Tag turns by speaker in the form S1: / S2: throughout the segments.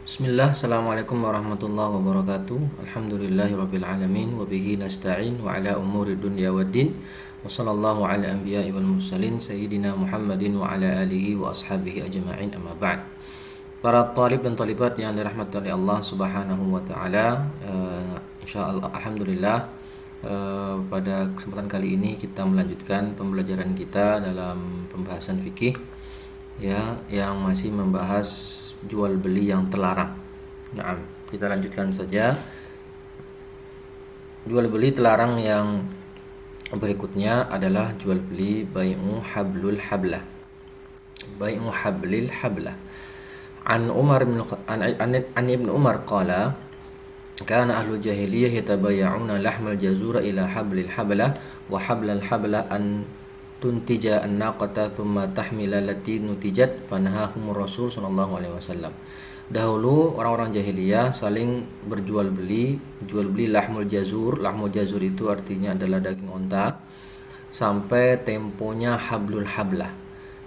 S1: Bismillah, Assalamualaikum warahmatullahi wabarakatuh. Alhamdulillahirrabbilalamin. Wabihi nasta'in wa ala umuri dunya waddin. Wa sallallahu ala anbiya'i wal mursalin Sayyidina Muhammadin wa ala alihi wa ashabihi ajma'in, amma ba'd. Para talib dan talibat yang dirahmati oleh Allah subhanahu wa ta'ala, insyaallah, alhamdulillah, pada kesempatan kali ini kita melanjutkan pembelajaran kita dalam pembahasan fikih, ya, yang masih membahas jual beli yang terlarang. Nah, kita lanjutkan saja. Jual beli terlarang yang berikutnya adalah jual beli bai'u hablul hablah. Bai'u hablil hablah. An Ibn Umar qala kana ahlul jahiliyah yatabaya'una lahmal jazura ila hablil hablah wa hablal hablah an tuntija an-naqata thumma tahmila allati nutijat fanahahum Rasul sallallahu alaihi wasallam. Dahulu orang-orang jahiliyah saling jual beli lahmul jazur. Lahmul jazur itu artinya adalah daging onta sampai temponya hablul hablah.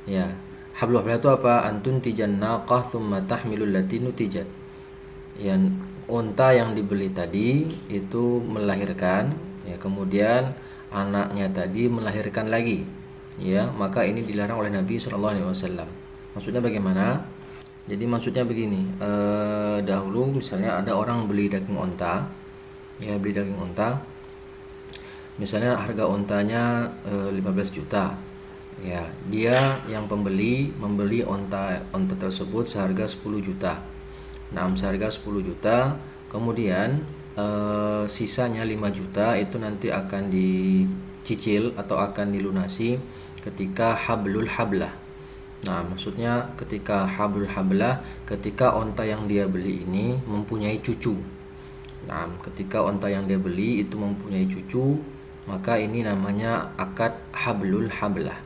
S1: Ya, hablul hablah itu apa? Antun tijan naqah thumma tahmilul allati nutijat. Yang onta yang dibeli tadi itu melahirkan, ya, kemudian anaknya tadi melahirkan lagi, ya, maka ini dilarang oleh Nabi Shallallahu Alaihi Wasallam. Maksudnya bagaimana? Jadi maksudnya begini, dahulu misalnya ada orang beli daging onta, ya, beli daging onta, misalnya harga ontanya 15 juta, ya, dia yang membeli onta tersebut seharga 10 juta. Nah, seharga 10 juta, kemudian sisanya 5 juta itu nanti akan dicicil atau akan dilunasi ketika hablul hablah. Nah, maksudnya ketika hablul hablah, ketika onta yang dia beli ini mempunyai cucu. Nah, ketika onta yang dia beli itu mempunyai cucu, maka ini namanya akad hablul hablah.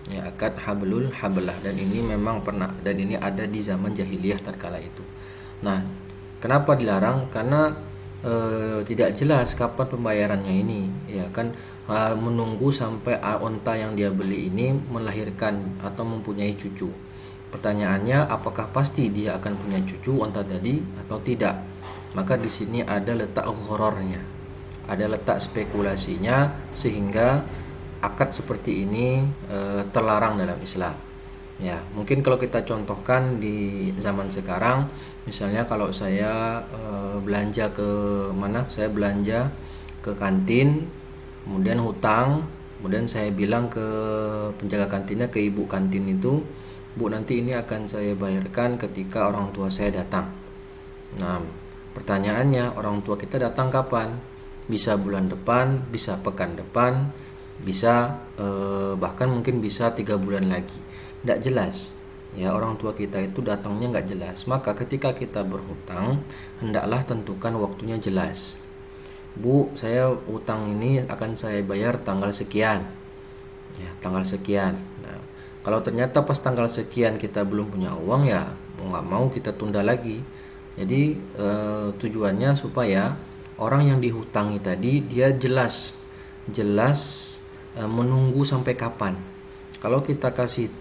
S1: Ya, akad hablul hablah, dan ini memang pernah, dan ini ada di zaman jahiliyah tatkala itu. Nah, kenapa dilarang? Karena tidak jelas kapan pembayarannya ini, ya kan, menunggu sampai onta yang dia beli ini melahirkan atau mempunyai cucu. Pertanyaannya, apakah pasti dia akan punya cucu onta tadi atau tidak? Maka di sini ada letak ghorornya, ada letak spekulasinya, sehingga akad seperti ini terlarang dalam Islam. Ya, mungkin kalau kita contohkan di zaman sekarang, misalnya kalau saya belanja ke mana? Saya belanja ke kantin, kemudian hutang, kemudian saya bilang ke penjaga kantinnya, ke ibu kantin itu, "Bu, nanti ini akan saya bayarkan ketika orang tua saya datang." Nah, pertanyaannya, orang tua kita datang kapan? Bisa bulan depan, bisa pekan depan, bisa bahkan mungkin bisa 3 bulan lagi. Tidak jelas, ya, orang tua kita itu datangnya nggak jelas. Maka ketika kita berhutang, hendaklah tentukan waktunya jelas. "Bu, saya hutang ini akan saya bayar tanggal sekian." Ya, tanggal sekian. Nah, kalau ternyata pas tanggal sekian kita belum punya uang, ya mau nggak mau kita tunda lagi. Jadi tujuannya supaya orang yang dihutangi tadi dia jelas menunggu sampai kapan. Kalau kita kasih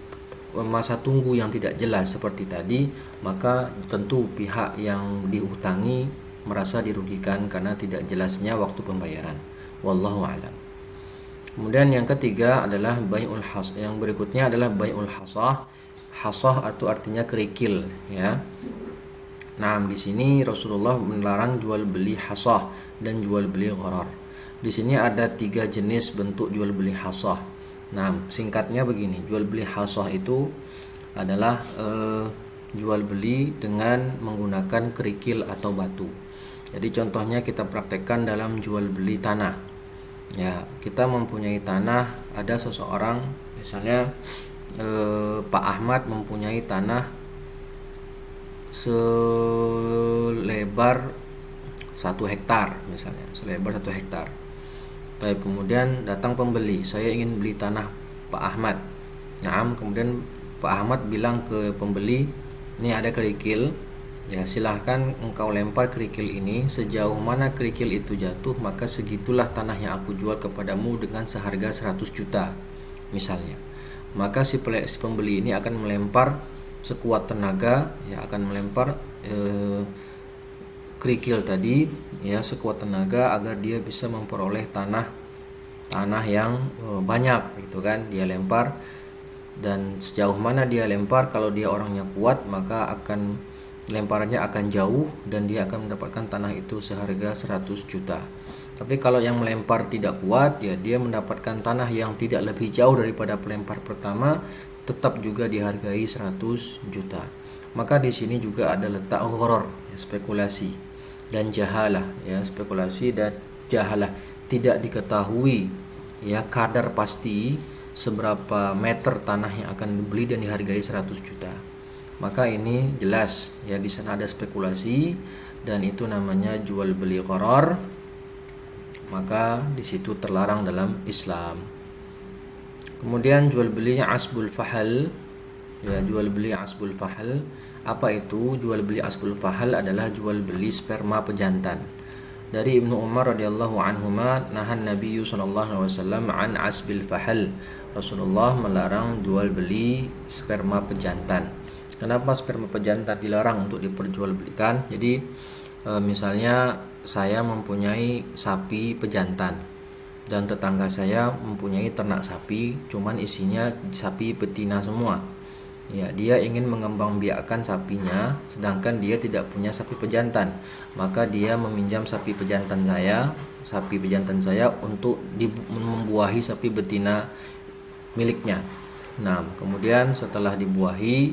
S1: masa tunggu yang tidak jelas seperti tadi, maka tentu pihak yang dihutangi merasa dirugikan karena tidak jelasnya waktu pembayaran. Wallahu a'lam. Kemudian yang ketiga adalah bai'ul has. Yang berikutnya adalah bai'ul hasah. Hasah itu artinya kerikil, ya. Nah, di sini Rasulullah melarang jual beli hasah dan jual beli gharar. Di sini ada 3 jenis bentuk jual beli hasah. Nah, singkatnya begini, jual beli hasah itu adalah jual beli dengan menggunakan kerikil atau batu. Jadi contohnya kita praktekkan dalam jual beli tanah. Ya, kita mempunyai tanah, ada seseorang, misalnya Pak Ahmad mempunyai tanah selebar 1 hektar, misalnya selebar 1 hektar. Baik, kemudian datang pembeli, "Saya ingin beli tanah Pak Ahmad." Nah, kemudian Pak Ahmad bilang ke pembeli, "Ini ada kerikil, ya, silahkan engkau lempar kerikil ini, sejauh mana kerikil itu jatuh, maka segitulah tanah yang aku jual kepadamu dengan seharga 100 juta misalnya. Maka si pembeli ini akan melempar sekuat tenaga ya akan melempar kerikil tadi ya sekuat tenaga agar dia bisa memperoleh tanah yang banyak gitu kan. Dia lempar, dan sejauh mana dia lempar, kalau dia orangnya kuat maka akan lemparannya akan jauh dan dia akan mendapatkan tanah itu seharga 100 juta. Tapi kalau yang melempar tidak kuat ya dia mendapatkan tanah yang tidak lebih jauh daripada pelempar pertama, tetap juga dihargai 100 juta. Maka di sini juga ada letak gharar, ya, spekulasi dan jahalah, ya spekulasi dan jahalah, tidak diketahui ya kadar pasti seberapa meter tanah yang akan dibeli dan dihargai 100 juta. Maka ini jelas ya di sana ada spekulasi dan itu namanya jual beli gharar. Maka di situ terlarang dalam Islam. Kemudian jual beli asbul fahal. Ya, jual beli asbul fahal. Apa itu jual beli asbul fahal? Adalah jual beli sperma pejantan. Dari Ibnu Umar radhiyallahu anhuma, nahan Nabi sallallahu alaihi wasallam an asbil fahal. Rasulullah melarang jual beli sperma pejantan. Kenapa sperma pejantan dilarang untuk diperjualbelikan? Jadi misalnya saya mempunyai sapi pejantan dan tetangga saya mempunyai ternak sapi, cuman isinya sapi betina semua. Ya, dia ingin mengembangbiakkan sapinya, sedangkan dia tidak punya sapi pejantan. Maka dia meminjam sapi pejantan saya untuk membuahi sapi betina miliknya. Nah, kemudian setelah dibuahi,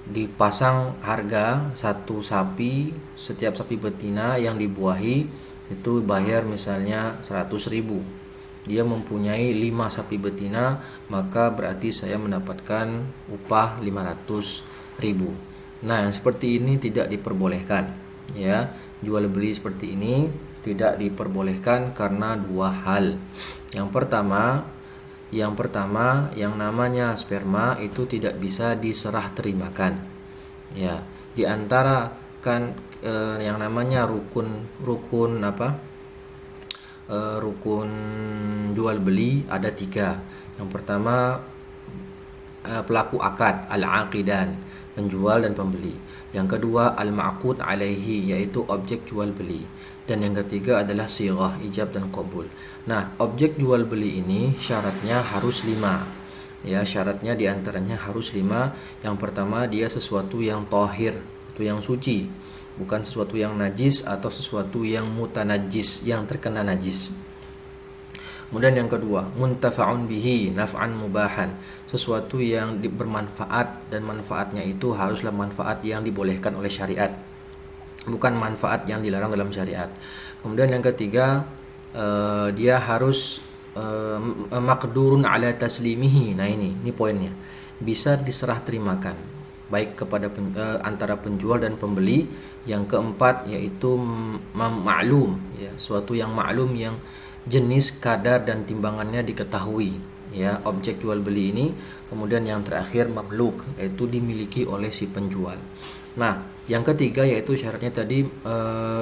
S1: dipasang harga satu sapi, setiap sapi betina yang dibuahi itu bayar misalnya 100.000. Dia mempunyai 5 sapi betina, maka berarti saya mendapatkan upah 500.000. Nah, yang seperti ini tidak diperbolehkan ya. Jual beli seperti ini tidak diperbolehkan karena dua hal. Yang pertama yang namanya sperma itu tidak bisa diserah terimakan. Ya, di antara kan yang namanya rukun jual beli ada 3. Yang pertama pelaku akad al-aqidan, penjual dan pembeli. Yang kedua al-ma'qud alaihi, yaitu objek jual beli. Dan yang ketiga adalah sighah, ijab dan qabul. Nah, objek jual beli ini syaratnya harus 5. Ya, syaratnya diantaranya harus 5. Yang pertama, dia sesuatu yang tohir, itu yang suci, bukan sesuatu yang najis atau sesuatu yang mutanajis, yang terkena najis. Kemudian yang kedua, muntafa'un bihi naf'an mubahan, sesuatu yang bermanfaat dan manfaatnya itu haruslah manfaat yang dibolehkan oleh syariat, bukan manfaat yang dilarang dalam syariat. Kemudian yang ketiga, dia harus maqdurun ala taslimihi. Nah, ini poinnya, bisa diserah terimakan baik kepada antara penjual dan pembeli. Yang keempat yaitu ma'lum, ya, suatu yang ma'lum, yang jenis, kadar dan timbangannya diketahui, ya, objek jual beli ini. Kemudian yang terakhir mamluk, yaitu dimiliki oleh si penjual. Nah, yang ketiga yaitu syaratnya tadi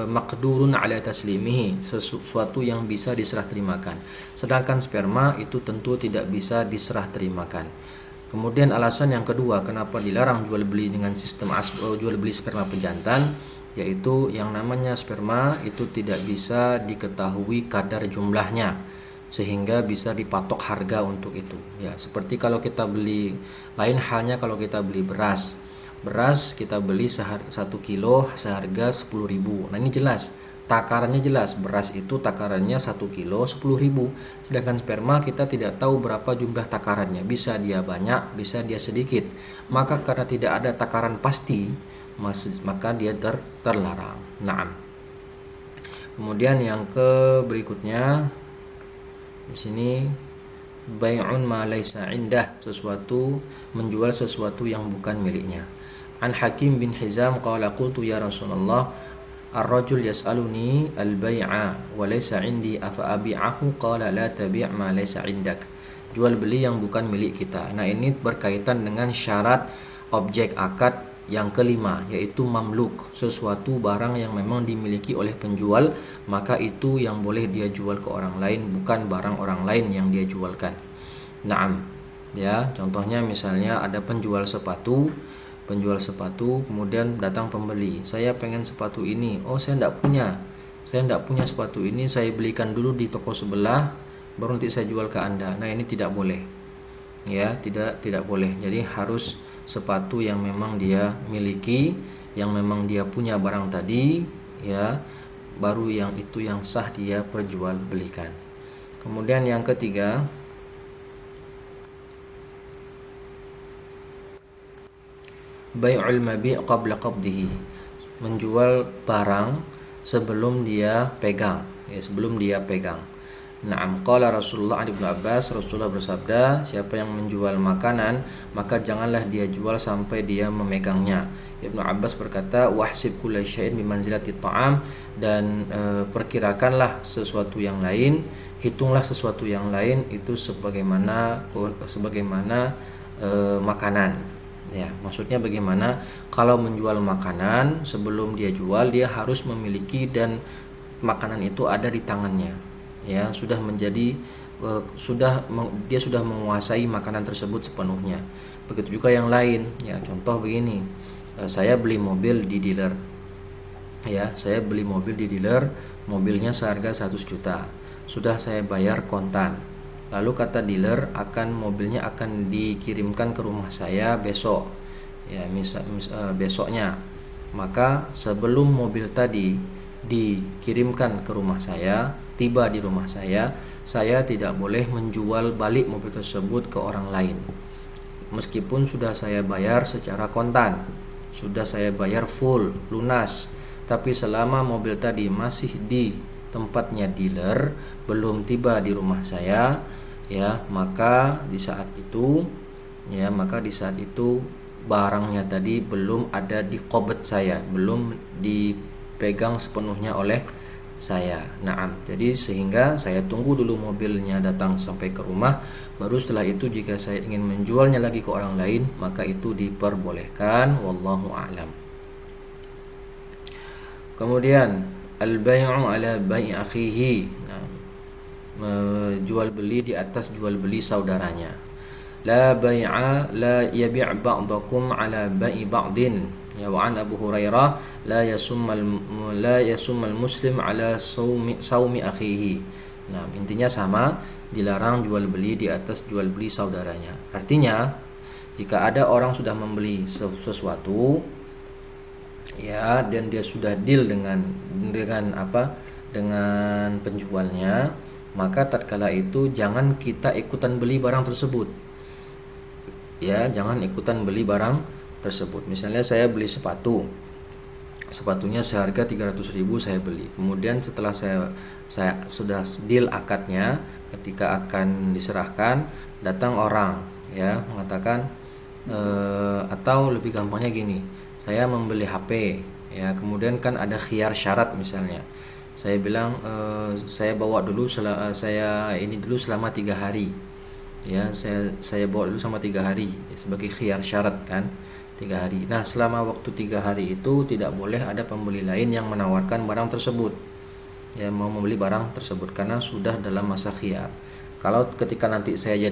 S1: maqdurun ala taslimihi, sesuatu yang bisa diserah terimakan. Sedangkan sperma itu tentu tidak bisa diserah terimakan. Kemudian alasan yang kedua kenapa dilarang jual beli dengan sistem jual beli sperma pejantan, yaitu yang namanya sperma itu tidak bisa diketahui kadar jumlahnya sehingga bisa dipatok harga untuk itu. Ya, seperti kalau kita beli, lain halnya kalau kita beli beras kita beli 1 kilo seharga 10.000. Nah, ini jelas takarannya, jelas beras itu takarannya 1 kilo 10.000. Sedangkan sperma kita tidak tahu berapa jumlah takarannya, bisa dia banyak, bisa dia sedikit. Maka karena tidak ada takaran pasti, maka dia terlarang. Naam. Kemudian yang berikutnya di sini bai'un ma laisa indah, menjual sesuatu yang bukan miliknya. An Hakim bin Hizam qala qultu ya Rasulullah ar-rajul yas'aluni al-bai'a wa laysa 'indi afa abi'ahu qala la tabi' ma laysa 'indak. Jual beli yang bukan milik kita. Nah, ini berkaitan dengan syarat objek akad yang kelima, yaitu mamluk, sesuatu barang yang memang dimiliki oleh penjual, maka itu yang boleh dia jual ke orang lain, bukan barang orang lain yang dia jualkan. Naam. Ya, contohnya misalnya ada penjual sepatu, kemudian datang pembeli, saya pengen sepatu ini, oh saya tidak punya sepatu ini, saya belikan dulu di toko sebelah, baru nanti saya jual ke Anda. Nah ini tidak boleh, ya, tidak boleh. Jadi harus sepatu yang memang dia miliki, yang memang dia punya barang tadi, ya, baru yang itu yang sah dia perjualbelikan. Kemudian yang ketiga, bai'ul mabi' qabla qabdihi, menjual barang sebelum dia pegang, ya, sebelum dia pegang. Naam, qala Rasulullah Ibnu Abbas, Rasulullah bersabda, siapa yang menjual makanan maka janganlah dia jual sampai dia memegangnya. Ibnu Abbas berkata, wahsib kulla syai'in bimanzilati ta'am, dan perkirakanlah sesuatu yang lain, hitunglah sesuatu yang lain itu sebagaimana makanan. Ya, maksudnya bagaimana? Kalau menjual makanan, sebelum dia jual dia harus memiliki dan makanan itu ada di tangannya. Ya, sudah menjadi dia sudah menguasai makanan tersebut sepenuhnya. Begitu juga yang lain. Ya, contoh begini. Saya beli mobil di dealer. Ya, saya beli mobil di dealer, mobilnya seharga 100 juta. Sudah saya bayar kontan. Lalu kata dealer mobilnya akan dikirimkan ke rumah saya besok, ya, besoknya. Maka sebelum mobil tadi dikirimkan ke rumah saya, tiba di rumah saya tidak boleh menjual balik mobil tersebut ke orang lain. Meskipun sudah saya bayar secara kontan, sudah saya bayar full, lunas, tapi selama mobil tadi masih di tempatnya dealer, belum tiba di rumah saya, ya, maka di saat itu barangnya tadi belum ada di qobet saya, belum dipegang sepenuhnya oleh saya. Naam. Jadi sehingga saya tunggu dulu mobilnya datang sampai ke rumah, baru setelah itu jika saya ingin menjualnya lagi ke orang lain, maka itu diperbolehkan. Wallahu a'lam. Kemudian al-bai'u ala bai'i akhihi. Jual beli di atas jual beli saudaranya. La bai'a la yabi' ba'dakum ala bai'i ba'din. Ya, wa an Abu Hurairah la yasummal muslim ala saumi akhihi. Nah, intinya sama, dilarang jual beli di atas jual beli saudaranya. Artinya, jika ada orang sudah membeli sesuatu, ya, dan dia sudah deal dengan penjualnya, maka tatkala itu jangan kita ikutan beli barang tersebut. Ya, jangan ikutan beli barang tersebut. Misalnya saya beli sepatunya seharga 300.000 saya beli. Kemudian setelah saya sudah deal akadnya, ketika akan diserahkan, datang orang, ya, mengatakan atau lebih gampangnya gini, saya membeli HP, ya, kemudian kan ada khiyar syarat. Misalnya saya bilang saya bawa dulu saya ini dulu selama 3 hari, ya, saya bawa dulu selama 3 hari, ya, sebagai khiyar syarat kan, 3 hari. Nah, selama waktu 3 hari itu tidak boleh ada pembeli lain yang menawarkan barang tersebut, ya, mau membeli barang tersebut, karena sudah dalam masa khiyar. Kalau ketika nanti saya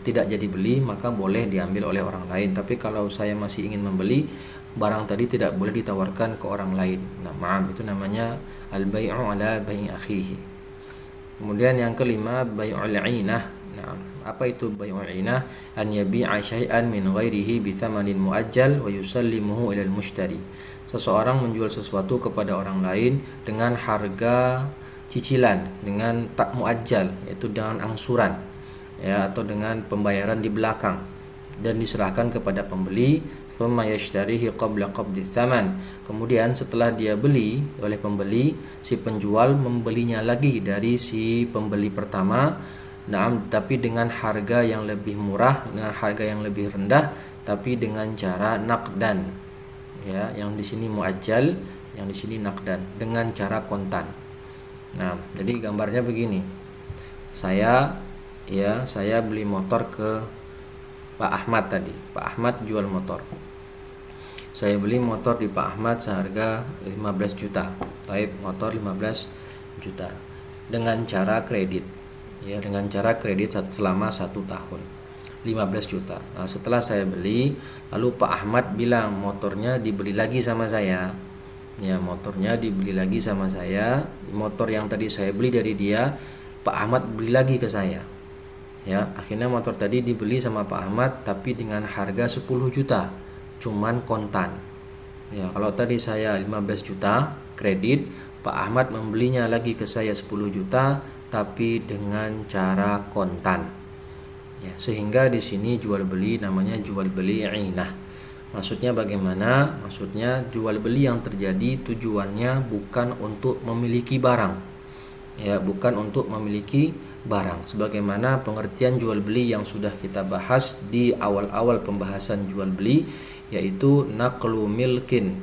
S1: tidak jadi beli, maka boleh diambil oleh orang lain. Tapi kalau saya masih ingin membeli, barang tadi tidak boleh ditawarkan ke orang lain. Nah, maaf, itu namanya al-bai'u ala bai'i akhihi. Kemudian yang kelima, bai'ul 'ainah. Nah, apa itu bai'ul 'ainah? An yabi'a syai'an min ghairihi bi thamanin muajjal wa yusallimuhu ila al-mushtari. Seseorang menjual sesuatu kepada orang lain dengan harga cicilan, dengan tak muajjal, yaitu dengan angsuran, ya, atau dengan pembayaran di belakang, dan diserahkan kepada pembeli. Thumma yashtarihi qabla qabdi tsaman. Kemudian setelah dia beli oleh pembeli, si penjual membelinya lagi dari si pembeli pertama. Naam, tapi dengan harga yang lebih murah, dengan harga yang lebih rendah, tapi dengan cara naqdan. Ya, yang di sini muajjal, yang di sini naqdan, dengan cara kontan. Nah, jadi gambarnya begini. Saya beli motor ke Pak Ahmad tadi. Pak Ahmad jual motor. Saya beli motor di Pak Ahmad seharga 15 juta. Type motor 15 juta dengan cara kredit. Ya, dengan cara kredit selama 1 tahun. 15 juta. Nah, setelah saya beli, lalu Pak Ahmad bilang motornya dibeli lagi sama saya. Ya, motornya dibeli lagi sama saya. Motor yang tadi saya beli dari dia, Pak Ahmad beli lagi ke saya. Ya, akhirnya motor tadi dibeli sama Pak Ahmad tapi dengan harga 10 juta, cuman kontan. Ya, kalau tadi saya 15 juta kredit, Pak Ahmad membelinya lagi ke saya 10 juta tapi dengan cara kontan. Ya, sehingga di sini jual beli namanya jual beli ainah. Maksudnya bagaimana? Maksudnya jual beli yang terjadi tujuannya bukan untuk memiliki barang. Ya, bukan untuk memiliki barang. Sebagaimana pengertian jual beli yang sudah kita bahas di awal-awal pembahasan jual beli, yaitu naqlu milkin,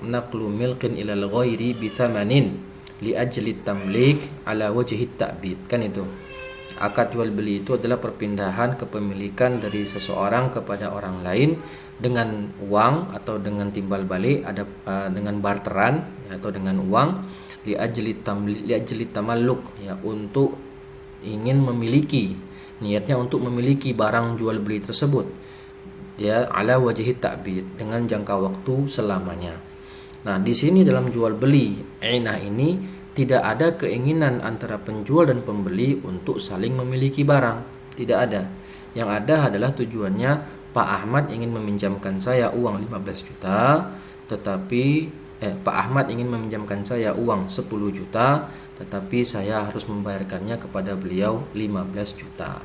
S1: naqlu milkin ilal ghairi bi thamanin li ajli tamlik ala wajhi ta'bid. Kan itu. Akad jual beli itu adalah perpindahan kepemilikan dari seseorang kepada orang lain dengan uang atau dengan timbal balik, ada dengan barteran atau dengan uang, li ajli tamalluk, ya, untuk ingin memiliki, niatnya untuk memiliki barang jual beli tersebut, ya, ala wajhi ta'bid, dengan jangka waktu selamanya. Nah, di sini dalam jual beli ainah ini tidak ada keinginan antara penjual dan pembeli untuk saling memiliki barang, tidak ada. Yang ada adalah tujuannya Pak Ahmad ingin meminjamkan saya uang 15 juta, tetapi Pak Ahmad ingin meminjamkan saya uang 10 juta, tetapi saya harus membayarkannya kepada beliau 15 juta.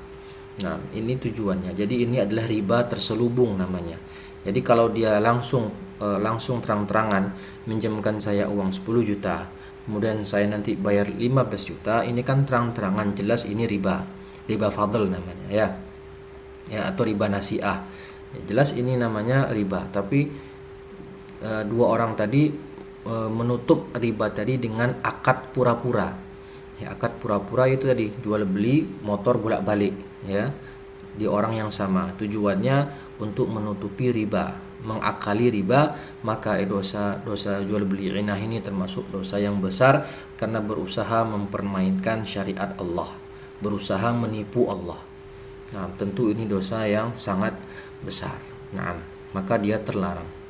S1: Nah, ini tujuannya. Jadi ini adalah riba terselubung namanya. Jadi kalau dia langsung terang-terangan minjamkan saya uang 10 juta, kemudian saya nanti bayar 15 juta, ini kan terang-terangan jelas ini riba. Riba fadl namanya, ya. Ya, atau riba nasi'ah. Ya, jelas ini namanya riba. Tapi dua orang tadi menutup riba tadi dengan akad pura-pura. Ya, akad pura-pura itu tadi jual beli motor bolak-balik, ya, di orang yang sama. Tujuannya untuk menutupi riba, mengakali riba. Maka dosa jual beli ainah ini termasuk dosa yang besar karena berusaha mempermainkan syariat Allah, berusaha menipu Allah. Nah, tentu ini dosa yang sangat besar. Nah, maka dia terlarang.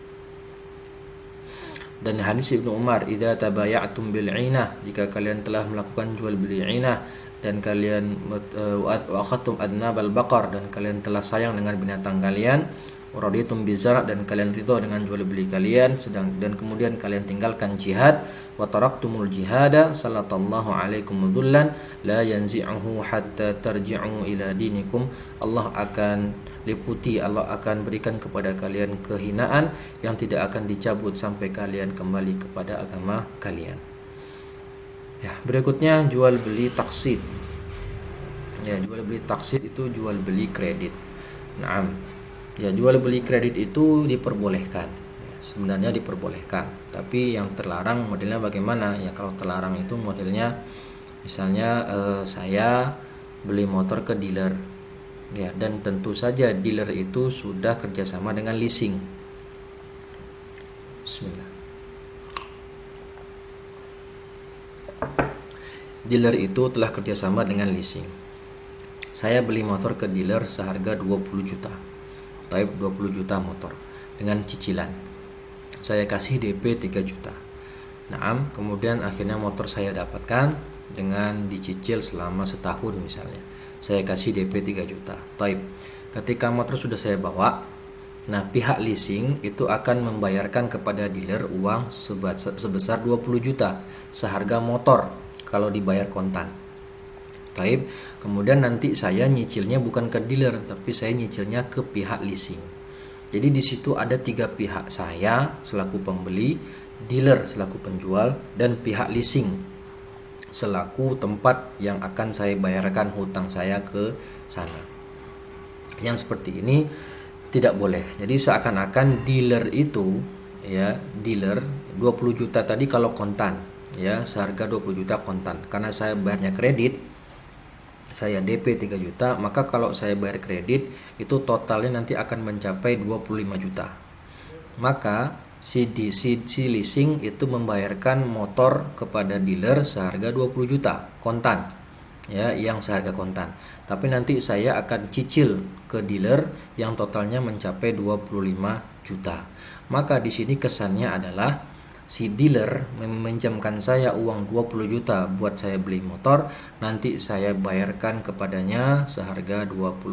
S1: Dan hadis Ibnu Umar, idza tabaya'tum bil 'ainah, jika kalian telah melakukan jual beli 'ainah dan kalian wa akhadtum adnabal baqar, dan kalian telah sayang dengan binatang kalian, waraditum bizar, dan kalian ridha dengan jual beli kalian, dan kemudian kalian tinggalkan jihad, wa taraktumul jihada sallallahu alaikum dhullan la yanzi'uhu hatta tarji'u ila dinikum. Allah akan liputi, Allah akan berikan kepada kalian kehinaan yang tidak akan dicabut sampai kalian kembali kepada agama kalian. Ya, berikutnya jual beli taksid. Ya, jual beli taksid itu jual beli kredit. Naam. Ya, jual beli kredit itu diperbolehkan. Ya, sebenarnya diperbolehkan. Tapi yang terlarang modelnya bagaimana? Ya, kalau terlarang itu modelnya misalnya saya beli motor ke dealer. Ya, dan tentu saja dealer itu sudah kerjasama dengan leasing. Bismillah. Dealer itu telah kerjasama dengan leasing. Saya beli motor ke dealer seharga 20 juta. Type 20 juta motor dengan cicilan. Saya kasih DP 3 juta. Nah, kemudian akhirnya motor saya dapatkan dengan dicicil selama setahun misalnya. Saya kasih DP 3 juta. Type. Ketika motor sudah saya bawa, nah, pihak leasing itu akan membayarkan kepada dealer uang sebesar 20 juta seharga motor kalau dibayar kontan. Taib. Kemudian nanti saya nyicilnya bukan ke dealer, tapi saya nyicilnya ke pihak leasing. Jadi di situ ada 3 pihak, saya selaku pembeli, dealer selaku penjual, dan pihak leasing selaku tempat yang akan saya bayarkan hutang saya ke sana. Yang seperti ini tidak boleh. Jadi seakan-akan dealer itu, ya, dealer 20 juta tadi kalau kontan, ya, seharga 20 juta kontan. Karena saya bayarnya kredit, saya DP 3 juta, maka kalau saya bayar kredit itu totalnya nanti akan mencapai 25 juta. Maka si leasing itu membayarkan motor kepada dealer seharga 20 juta kontan. ya, yang seharga kontan. Tapi nanti saya akan cicil ke dealer yang totalnya mencapai 25 juta. Maka di sini kesannya adalah si dealer meminjamkan saya uang 20 juta buat saya beli motor, nanti saya bayarkan kepadanya seharga 25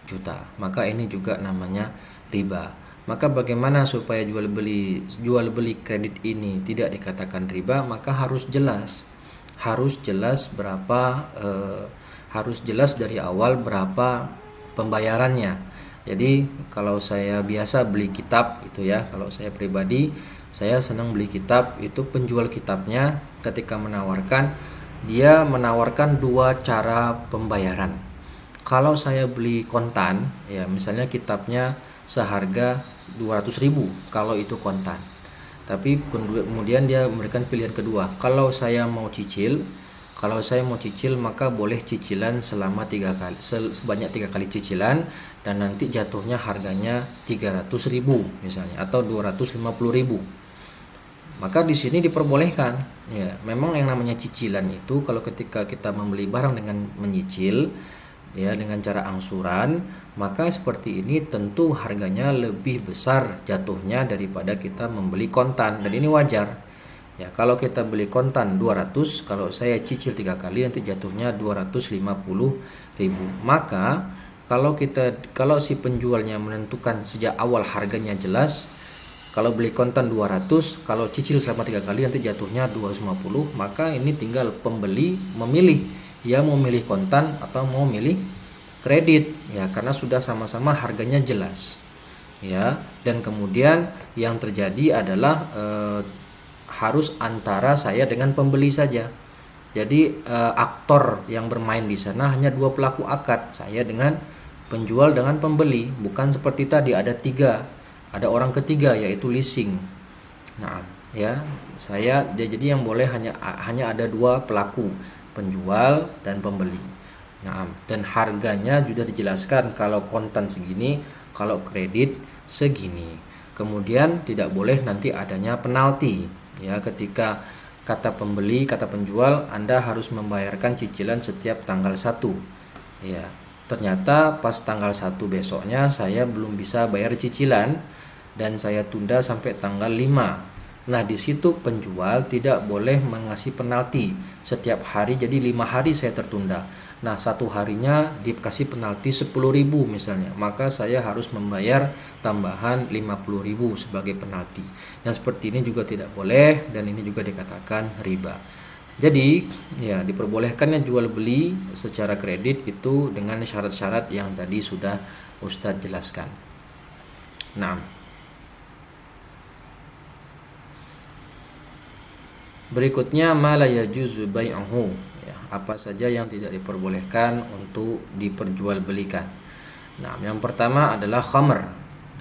S1: juta. Maka ini juga namanya riba. Maka bagaimana supaya jual beli kredit ini tidak dikatakan riba? Maka harus jelas berapa harus jelas dari awal berapa pembayarannya. Jadi kalau saya biasa beli kitab itu ya, kalau saya pribadi saya senang beli kitab, itu penjual kitabnya ketika menawarkan, dia menawarkan dua cara pembayaran. Kalau saya beli kontan ya, misalnya kitabnya seharga 200.000 kalau itu kontan. Tapi kemudian dia memberikan pilihan kedua, kalau saya mau cicil maka boleh cicilan selama 3 kali, sebanyak 3 kali cicilan, dan nanti jatuhnya harganya 300.000 misalnya atau 250.000. Maka di sini diperbolehkan ya. Memang yang namanya cicilan itu kalau ketika kita membeli barang dengan menyicil ya, dengan cara angsuran, maka seperti ini tentu harganya lebih besar jatuhnya daripada kita membeli kontan, dan ini wajar. Ya, kalau kita beli kontan 200, kalau saya cicil 3 kali nanti jatuhnya 250.000. Maka kalau si penjualnya menentukan sejak awal harganya jelas, kalau beli kontan 200, kalau cicil selama 3 kali nanti jatuhnya 250, maka ini tinggal pembeli memilih, ya mau milih kontan atau mau milih kredit ya, karena sudah sama-sama harganya jelas ya. Dan kemudian yang terjadi adalah harus antara saya dengan pembeli saja. Jadi aktor yang bermain di sana hanya 2 pelaku akad, saya dengan penjual dengan pembeli, bukan seperti tadi ada 3, ada orang ketiga yaitu leasing. Nah, ya, jadi yang boleh hanya ada 2 pelaku, penjual dan pembeli. Nah, dan harganya sudah dijelaskan, kalau kontan segini, kalau kredit segini. Kemudian tidak boleh nanti adanya penalti ya, ketika kata penjual Anda harus membayarkan cicilan setiap tanggal 1 ya. Ternyata pas tanggal 1 besoknya saya belum bisa bayar cicilan dan saya tunda sampai tanggal 5. Nah, di situ penjual tidak boleh mengasih penalti setiap hari, jadi 5 hari saya tertunda. Nah, 1 harinya dikasih penalti 10.000 misalnya, maka saya harus membayar tambahan 50.000 sebagai penalti. Dan seperti ini juga tidak boleh, dan ini juga dikatakan riba. Jadi ya, diperbolehkannya jual beli secara kredit itu dengan syarat-syarat yang tadi sudah Ustadz jelaskan. Nah, berikutnya ma la yajuzu bai'uhu ya, apa saja yang tidak diperbolehkan untuk diperjualbelikan. Nah, yang pertama adalah khamr.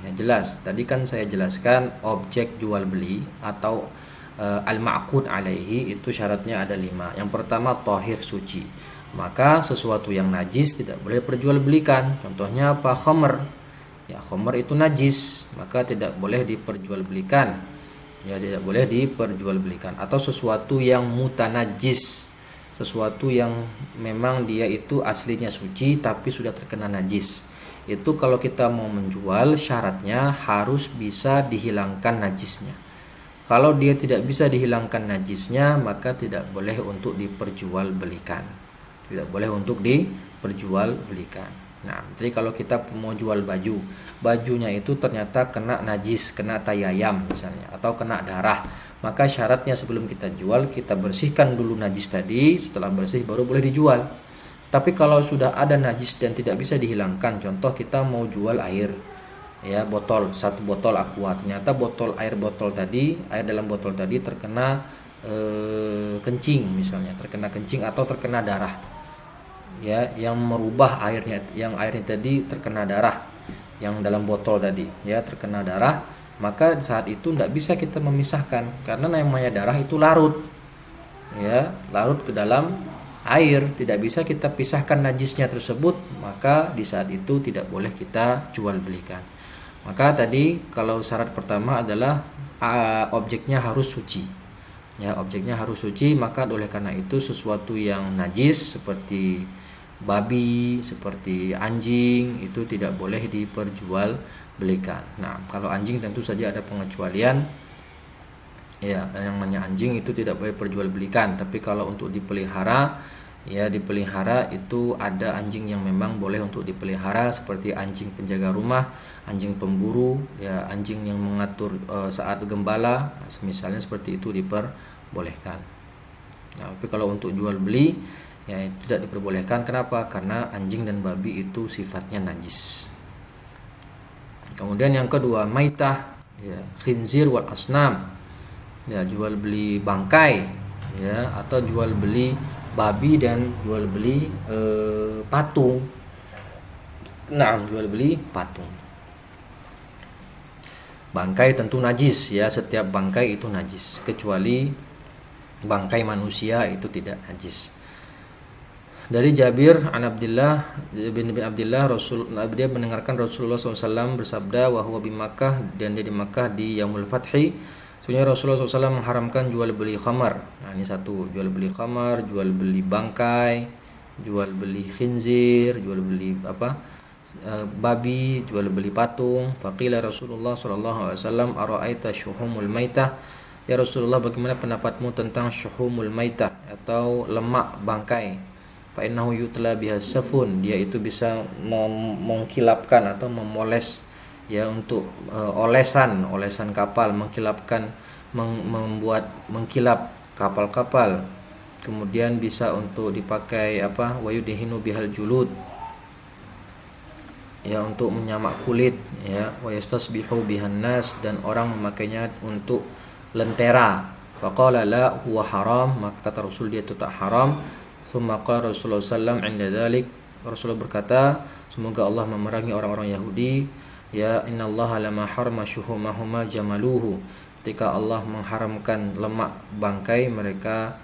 S1: Ya, jelas tadi kan saya jelaskan objek jual beli atau al-ma'qud alaihi itu syaratnya ada 5. Yang pertama tahir, suci. Maka sesuatu yang najis tidak boleh perjualbelikan. Contohnya apa? Khamr. Ya, khamr itu najis, maka tidak boleh diperjualbelikan. Ya, tidak boleh diperjualbelikan. Atau sesuatu yang mutanajis, sesuatu yang memang dia itu aslinya suci tapi sudah terkena najis. Itu kalau kita mau menjual syaratnya harus bisa dihilangkan najisnya. Kalau dia tidak bisa dihilangkan najisnya, maka tidak boleh untuk diperjualbelikan. Tidak boleh untuk diperjualbelikan. Nah, jadi kalau kita mau jual bajunya itu ternyata kena najis, kena tai ayam misalnya, atau kena darah, maka syaratnya sebelum kita jual, kita bersihkan dulu najis tadi, setelah bersih baru boleh dijual. Tapi kalau sudah ada najis dan tidak bisa dihilangkan, contoh kita mau jual air, ya, botol, 1 botol aqua, ternyata air dalam botol tadi terkena kencing misalnya, terkena kencing atau terkena darah ya, yang merubah airnya, yang airnya tadi terkena darah, yang dalam botol tadi ya terkena darah, maka saat itu tidak bisa kita memisahkan, karena namanya darah itu larut ya, larut ke dalam air, tidak bisa kita pisahkan najisnya tersebut, maka di saat itu tidak boleh kita jual belikan. Maka tadi kalau syarat pertama adalah objeknya harus suci Ya, objeknya harus suci, maka oleh karena itu sesuatu yang najis seperti babi, seperti anjing itu tidak boleh diperjualbelikan. Nah, kalau anjing tentu saja ada pengecualian. Ya, yang namanya anjing itu tidak boleh perjualbelikan, tapi kalau untuk dipelihara, ya dipelihara itu ada anjing yang memang boleh untuk dipelihara seperti anjing penjaga rumah, anjing pemburu, ya anjing yang mengatur saat gembala, misalnya seperti itu diperbolehkan. Nah, tapi kalau untuk jual beli ya tidak diperbolehkan. Kenapa? Karena anjing dan babi itu sifatnya najis. Kemudian yang kedua, maitah, ya khinzir wal asnam. Ya, jual beli bangkai, ya, atau jual beli babi dan jual beli patung. Nah, jual beli patung. Bangkai tentu najis, ya, setiap bangkai itu najis kecuali bangkai manusia itu tidak najis. Dari Jabir an Abdullah bin Abdullah, dia mendengarkan Rasulullah SAW bersabda, wa huwa bi Makkah, dan dia di Makkah di Yaumul Fathi. Sebenarnya Rasulullah SAW mengharamkan jual beli khamar. Nah, ini satu, jual beli khamar, jual beli bangkai, jual beli khinzir, jual beli babi, jual beli patung. Faqila Rasulullah SAW, ara'aita syuhumul maitah. Ya Rasulullah, bagaimana pendapatmu tentang syuhumul maitah atau lemak bangkai? Fa innahu yutla biha safun, dia itu bisa mengkilapkan atau memoles, ya, untuk olesan kapal, membuat mengkilap kapal-kapal. Kemudian bisa untuk dipakai wayudhinu bihal julud, ya, untuk menyamak kulit, ya, wayastasbihu bihan nas, dan orang memakainya untuk lentera. Faqala la huwa haram, maka kata Rasul dia itu tak haram. Tsumma qala Rasulullah sallallahu alaihi wasallam 'inda dzalik, Rasulullah berkata, semoga Allah memerangi orang-orang Yahudi, ya innallaha lama harama syuhumahuma jamaluhu, ketika Allah mengharamkan lemak bangkai, mereka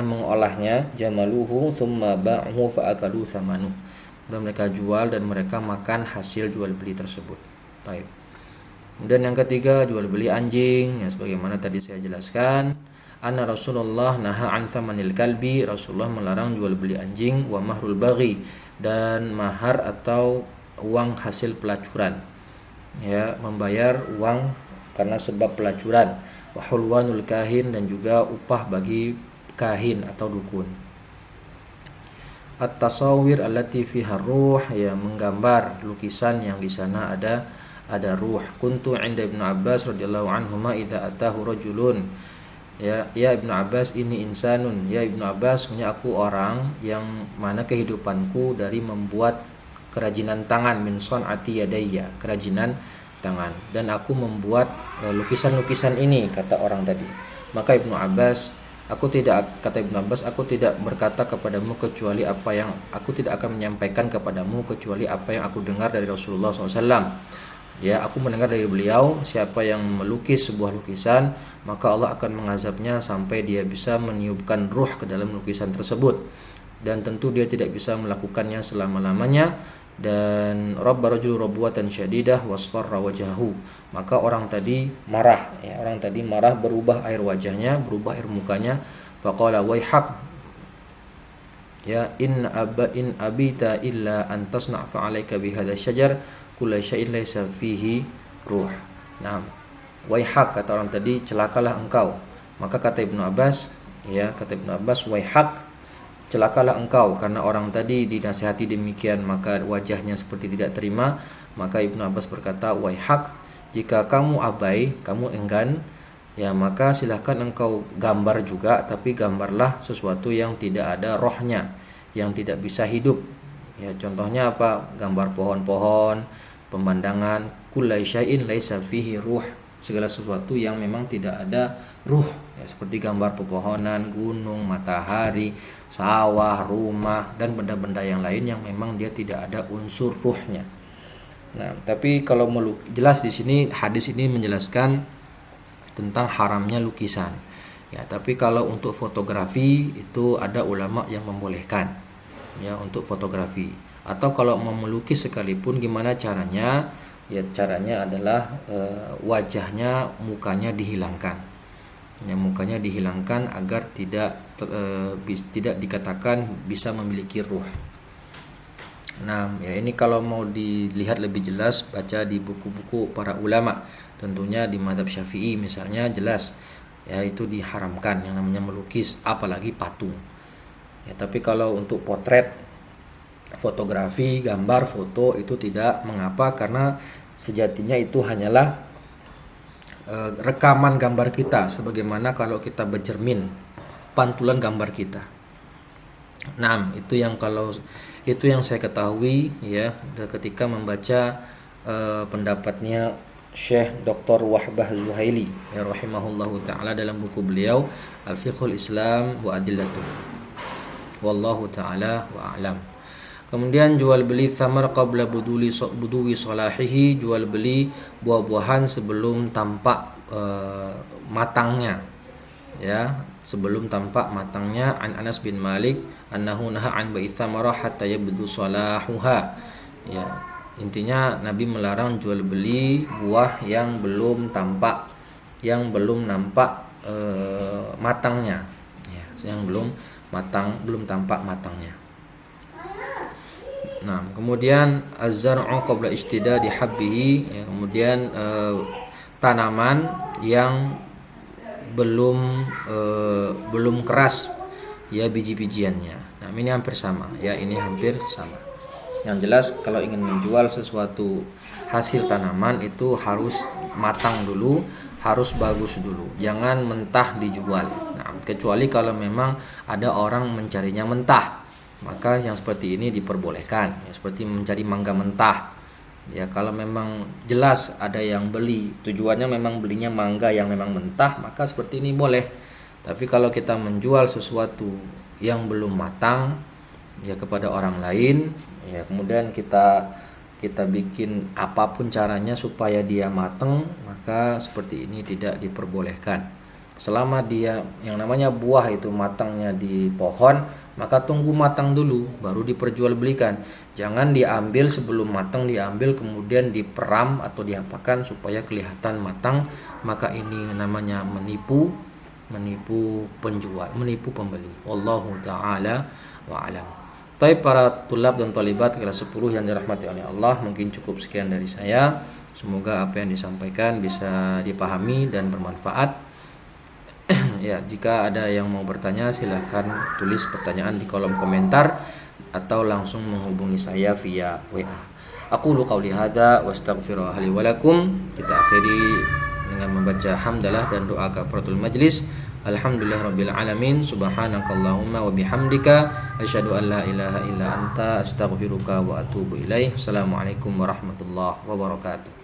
S1: mengolahnya, jamaluhu thumma ba'uhu fa'akalu thamanu, dan mereka jual dan mereka makan hasil jual beli tersebut. Baik. Kemudian yang ketiga, jual beli anjing, ya sebagaimana tadi saya jelaskan, anna Rasulullah naha an thamanil kalbi, Rasulullah melarang jual beli anjing, wa mahrul baghi, dan mahar atau uang hasil pelacuran, ya, membayar uang karena sebab pelacuran, wa hulwanul kahin, dan juga upah bagi kahin atau dukun. At-tasawir allati fiha ruh, ya menggambar lukisan yang di sana ada ruh. Kuntu 'inda Ibnu Abbas radhiyallahu anhuma idza atahu rajulun, ya Ibnu Abbas ini insanun, ya Ibnu Abbas, punya aku orang yang mana kehidupanku dari membuat kerajinan tangan, min son'ati yadayya, kerajinan tangan, dan aku membuat lukisan-lukisan ini, kata orang tadi. Maka Ibnu Abbas, kata Ibnu Abbas, aku tidak berkata kepadamu kecuali apa yang aku tidak akan menyampaikan kepadamu kecuali apa yang aku dengar dari Rasulullah SAW. Ya, aku mendengar dari beliau, siapa yang melukis sebuah lukisan, maka Allah akan mengazabnya sampai dia bisa meniupkan ruh ke dalam lukisan tersebut, dan tentu dia tidak bisa melakukannya selama-lamanya. Dan rabba rajul rabwatan syadidah wasfarra wajahu, maka orang tadi marah, ya, berubah air wajahnya, berubah air mukanya. Faqala waihak, ya in abita illa an tasna' fa'alaika bihadha syajar kullu syai'in laysa fihi ruh. Nah, waihak, kata orang tadi, celakalah engkau. Maka kata Ibnu Abbas, waihak, celakalah engkau, karena orang tadi dinasihati demikian maka wajahnya seperti tidak terima. Maka Ibnu Abbas berkata, waihak, jika kamu abai, kamu enggan, ya maka silahkan engkau gambar juga, tapi gambarlah sesuatu yang tidak ada rohnya, yang tidak bisa hidup. Ya, contohnya apa? Gambar pohon-pohon, pemandangan, kullai syai'in laisa fihi ruh, segala sesuatu yang memang tidak ada ruh, ya, seperti gambar pepohonan, gunung, matahari, sawah, rumah, dan benda-benda yang lain yang memang dia tidak ada unsur ruhnya. Nah, tapi kalau jelas di sini hadis ini menjelaskan tentang haramnya lukisan. Ya, tapi kalau untuk fotografi itu ada ulama yang membolehkan, ya, untuk fotografi. Atau kalau mau melukis sekalipun, gimana caranya? Ya, caranya adalah wajahnya, mukanya dihilangkan. yang mukanya dihilangkan agar tidak dikatakan bisa memiliki ruh. Nah, ya ini kalau mau dilihat lebih jelas baca di buku-buku para ulama. Tentunya di mazhab Syafi'i misalnya jelas ya itu diharamkan yang namanya melukis, apalagi patung. Ya, tapi kalau untuk potret, fotografi, gambar, foto itu tidak mengapa karena sejatinya itu hanyalah rekaman gambar kita, sebagaimana kalau kita bercermin, pantulan gambar kita. Nah, itu yang saya ketahui ya ketika membaca pendapatnya Syekh Dr. Wahbah Zuhaili ya rahimahullahu taala dalam buku beliau Al-Fiqhul Islam wa Adillatuh. Wallahu taala wa a'lam. Kemudian jual beli thamar qabla buduwi salahihi, jual beli buah-buahan sebelum tampak matangnya. Ya, sebelum tampak matangnya. An Anas bin Malik annahu naha an bai'i thamarah hatta yabdu salahuha. Ya, intinya Nabi melarang jual beli buah yang belum tampak matangnya. Ya, yang belum tampak matangnya. Nah, kemudian az-zar'u qabla ishtidadi habbihi, ya, kemudian tanaman yang belum keras ya biji-bijiannya. Nah, ini hampir sama ya, ini hampir sama. Yang jelas kalau ingin menjual sesuatu hasil tanaman itu harus matang dulu, harus bagus dulu. Jangan mentah dijual. Nah, kecuali kalau memang ada orang mencarinya mentah, maka yang seperti ini diperbolehkan ya, seperti mencari mangga mentah ya. Kalau memang jelas ada yang beli, tujuannya memang belinya mangga yang memang mentah, maka seperti ini boleh. Tapi kalau kita menjual sesuatu yang belum matang ya kepada orang lain ya, kemudian kita bikin apapun caranya supaya dia matang, maka seperti ini tidak diperbolehkan. Selama dia yang namanya buah itu matangnya di pohon, maka tunggu matang dulu baru diperjualbelikan. Jangan diambil sebelum matang, diambil kemudian diperam atau diapakan supaya kelihatan matang, maka ini namanya menipu penjual, menipu pembeli. Wallahu taala wa alam. Baik para tulab dan talibat kelas 10 yang dirahmati oleh Allah, mungkin cukup sekian dari saya. Semoga apa yang disampaikan bisa dipahami dan bermanfaat. Ya, jika ada yang mau bertanya silahkan tulis pertanyaan di kolom komentar atau langsung menghubungi saya via WA. Aqulu qauli hadza wa astaghfirullaha li wa lakum. Kita akhiri dengan membaca hamdalah dan doa kafaratul majlis. Alhamdulillahirabbil alamin. Subhanakallahumma wa bihamdika asyhadu an la ilaha illa anta astaghfiruka wa atubu ilaik. Assalamualaikum warahmatullahi wabarakatuh.